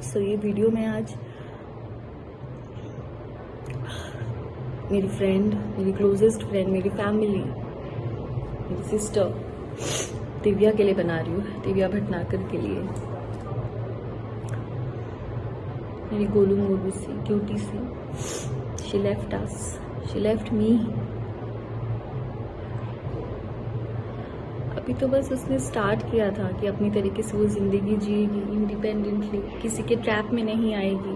सो ये वीडियो में आज मेरी फ्रेंड, मेरी क्लोजेस्ट फ्रेंड, मेरी फैमिली, मेरी सिस्टर दिव्या के लिए बना रही हूँ, दिव्या भटनागर के लिए। मेरी गोलू मोलू सी क्यूटी सी, she left us, she left me. अभी तो बस उसने स्टार्ट किया था कि अपनी तरीके से वो जिंदगी जिएगी इंडिपेंडेंटली, किसी के ट्रैप में नहीं आएगी,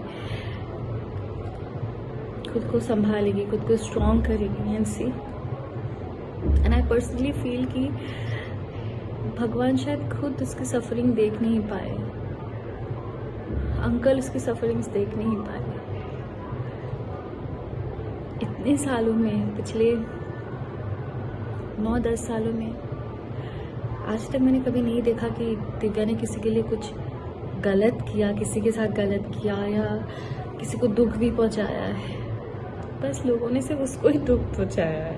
खुद को संभालेगी, खुद को स्ट्रॉन्ग करेगी। And see, and I personally feel कि भगवान शायद खुद उसकी सफरिंग देख नहीं पाए, अंकल उसकी सफरिंग्स देख नहीं पाए। इतने सालों में, पिछले 9-10 सालों में आज तक मैंने कभी नहीं देखा कि दिव्या ने किसी के लिए कुछ गलत किया, किसी के साथ गलत किया या किसी को दुख भी पहुंचाया है। बस लोगों ने सिर्फ उसको ही दुख पहुंचाया है,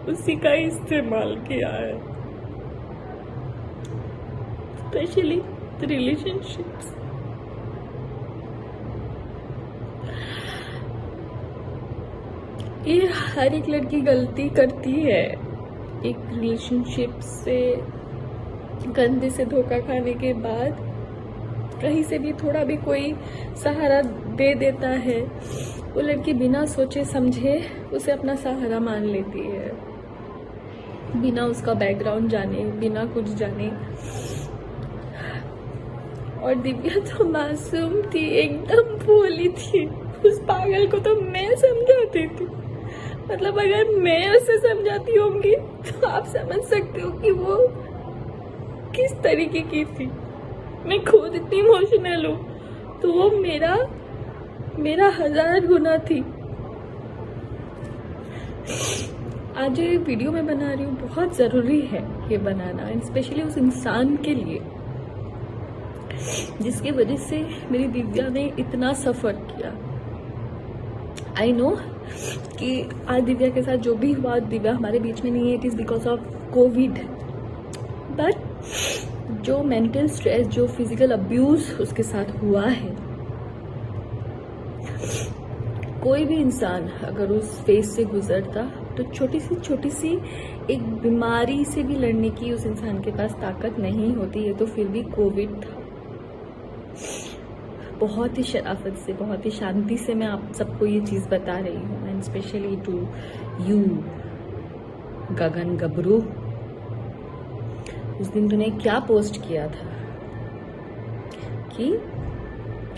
उसी का ही इस्तेमाल किया है, स्पेशली रिलेशनशिप्स। ये हर एक लड़की गलती करती है, एक रिलेशनशिप से गंदे से धोखा खाने के बाद कहीं से भी थोड़ा भी कोई सहारा दे देता है, वो लड़की बिना सोचे समझे उसे अपना सहारा मान लेती है, बिना उसका बैकग्राउंड जाने, बिना कुछ जाने। और दिव्या तो मासूम थी, एकदम भोली थी। उस पागल को तो मैं समझाती थी, मतलब अगर मैं उसे समझाती होंगी तो आप समझ सकते हो कि वो किस तरीके की थी। मैं खुद इतनी इमोशनल हूँ तो वो मेरा 1000 गुना थी। आज ये वीडियो मैं बना रही हूँ, बहुत जरूरी है ये बनाना, स्पेशली उस इंसान के लिए जिसकी वजह से मेरी दिव्या ने इतना सफर किया। आई नो कि आज दिव्या के साथ जो भी हुआ, दिव्या हमारे बीच में नहीं है, it is because of Covid. But जो मेंटल स्ट्रेस, जो फिजिकल अब्यूज उसके साथ हुआ है, कोई भी इंसान अगर उस फेज से गुजरता तो छोटी सी एक बीमारी से भी लड़ने की उस इंसान के पास ताकत नहीं होती है। तो फिर भी कोविड था। बहुत ही शराफत से, बहुत ही शांति से मैं आप सबको ये चीज बता रही हूँ, एंड स्पेशली टू यू गगन गबरू। उस दिन तूने क्या पोस्ट किया था कि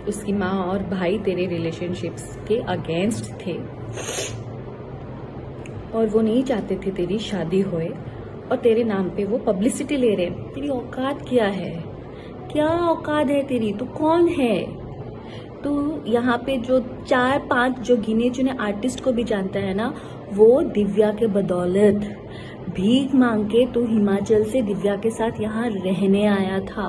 उसकी माँ और भाई तेरे रिलेशनशिप्स के अगेंस्ट थे और वो नहीं चाहते थे तेरी शादी होए, और तेरे नाम पे वो पब्लिसिटी ले रहे। तेरी औकात क्या है? क्या औकात है तेरी? तू कौन है? तू यहाँ पे जो 4-5 जो गिने चुने आर्टिस्ट को भी जानता है ना, वो दिव्या के बदौलत भीख मांग के तू हिमाचल से दिव्या के साथ यहाँ रहने आया था।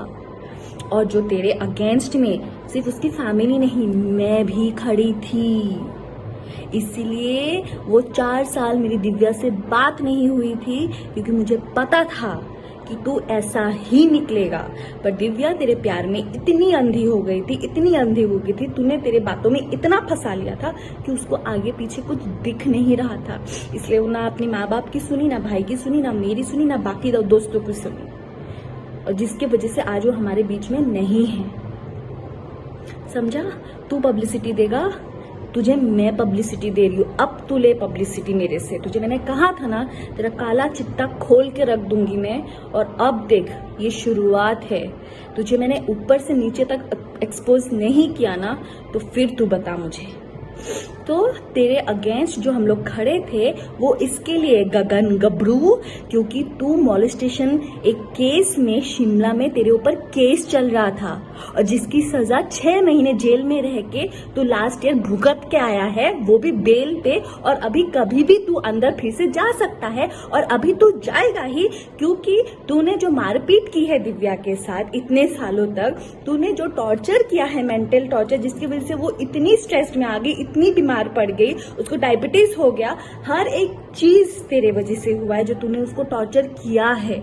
और जो तेरे अगेंस्ट में सिर्फ उसकी फैमिली नहीं, मैं भी खड़ी थी। इसीलिए वो 4 साल मेरी दिव्या से बात नहीं हुई थी, क्योंकि मुझे पता था कि तू ऐसा ही निकलेगा। पर दिव्या तेरे प्यार में इतनी अंधी हो गई थी, इतनी अंधी हो गई थी, तूने तेरे बातों में इतना फंसा लिया था कि उसको आगे पीछे कुछ दिख नहीं रहा था। इसलिए वो ना अपने माँ बाप की सुनी, ना भाई की सुनी, ना मेरी सुनी, ना बाकी दोस्तों की सुनी, और जिसके वजह से आज वो हमारे बीच में नहीं है। समझा? तू पब्लिसिटी देगा, तुझे मैं पब्लिसिटी दे रही हूँ, अब तू ले पब्लिसिटी मेरे से। तुझे मैंने कहा था ना, तेरा काला चिट्टा खोल के रख दूंगी मैं। और अब देख, ये शुरुआत है। तुझे मैंने ऊपर से नीचे तक एक्सपोज नहीं किया ना, तो फिर तू बता मुझे। तो तेरे अगेंस्ट जो हम लोग खड़े थे वो इसके लिए गगन गबरू, क्योंकि तू मॉलेस्टेशन एक केस में शिमला में तेरे ऊपर केस चल रहा था, और जिसकी सजा 6 महीने जेल में रह के तू लास्ट ईयर भुगत के आया है, वो भी बेल पे। और अभी कभी भी तू अंदर फिर से जा सकता है, और अभी तू जाएगा ही, क्योंकि तूने जो मारपीट की है दिव्या के साथ इतने सालों तक, तूने जो टॉर्चर किया है, मेंटल टॉर्चर, जिसकी वजह से वो इतनी स्ट्रेस में आ गई, इतनी बीमार पड़ गई, उसको डायबिटीज हो गया, हर एक चीज तेरे वजह से हुआ है जो तूने उसको टॉर्चर किया है।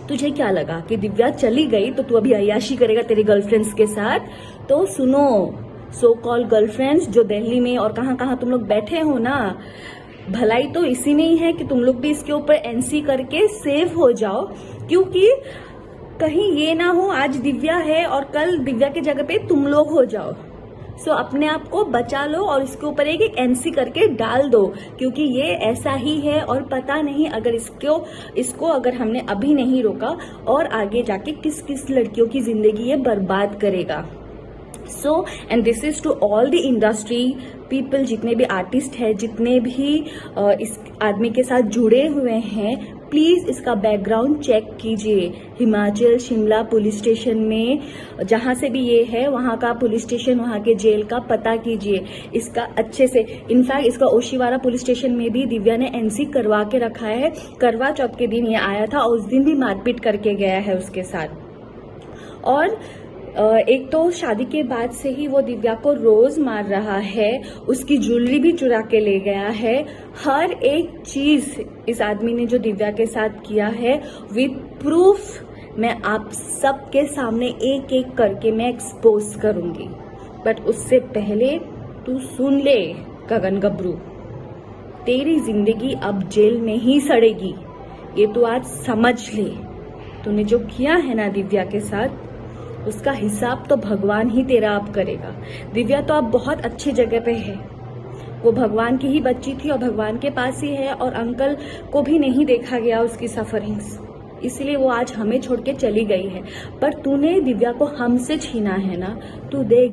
तुझे क्या लगा कि दिव्या चली गई तो तू अभी अय्याशी करेगा तेरे गर्लफ्रेंड्स के साथ? तो सुनो, सो कॉल गर्लफ्रेंड्स जो दिल्ली में और कहाँ कहाँ तुम लोग बैठे हो ना, भलाई तो इसी में ही है कि तुम लोग भी इसके ऊपर एनसी करके सेव हो जाओ, क्योंकि कहीं ये ना हो आज दिव्या है और कल दिव्या की जगह पे तुम लोग हो जाओ। सो अपने आप को बचा लो और इसके ऊपर एक एनसी करके डाल दो, क्योंकि ये ऐसा ही है और पता नहीं अगर इसको अगर हमने अभी नहीं रोका और आगे जाके किस किस लड़कियों की जिंदगी ये बर्बाद करेगा। So and this is to all the industry people, जितने भी आर्टिस्ट हैं, जितने भी इस आदमी के साथ जुड़े हुए हैं, प्लीज इसका बैकग्राउंड चेक कीजिए। हिमाचल शिमला पुलिस स्टेशन में जहां से भी ये है वहां का पुलिस स्टेशन, वहां के जेल का पता कीजिए इसका अच्छे से। इनफैक्ट इसका ओशीवारा पुलिस स्टेशन में भी दिव्या ने एनसी करवा के रखा है। करवा चौथ के दिन ये आया था और उस दिन भी मारपीट करके गया है उसके साथ। और एक तो शादी के बाद से ही वो दिव्या को रोज मार रहा है, उसकी ज्वेलरी भी चुरा के ले गया है। हर एक चीज इस आदमी ने जो दिव्या के साथ किया है विद प्रूफ मैं आप सबके सामने एक एक करके मैं एक्सपोज करूंगी। बट उससे पहले तू सुन ले गगन गबरू, तेरी जिंदगी अब जेल में ही सड़ेगी, ये तू आज समझ ले। तूने जो किया है ना दिव्या के साथ, उसका हिसाब तो भगवान ही तेरा अब करेगा। दिव्या तो अब बहुत अच्छी जगह पे है, वो भगवान की ही बच्ची थी और भगवान के पास ही है, और अंकल को भी नहीं देखा गया उसकी सफरिंग्स, इसलिए वो आज हमें छोड़ के चली गई है। पर तूने दिव्या को हमसे छीना है ना, तू देख